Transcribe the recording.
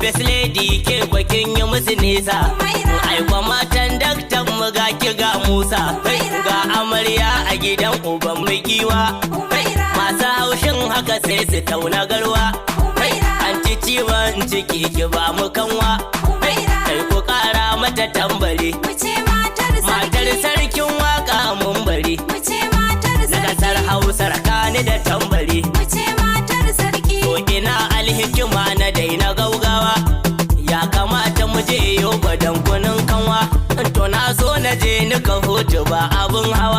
First lady ke kwakin yi musu nisa. Aikwa matan daktan mu ga ki ga Musa. Ga amarya a gidan uban mu giwa. Masu haushin haka sai su tauna garwa. An ci ciwon ciki ki ba mu kanwa. Kai ku kara mata tambari. Matar sarkin waka mun bari. Na kasar Hausa rakani da tambari. To ina alhikima na daina gaugawa. Ya kamata mu je yau gwadon kunun kanwa. To na so na je nika hutu ba abun hawa.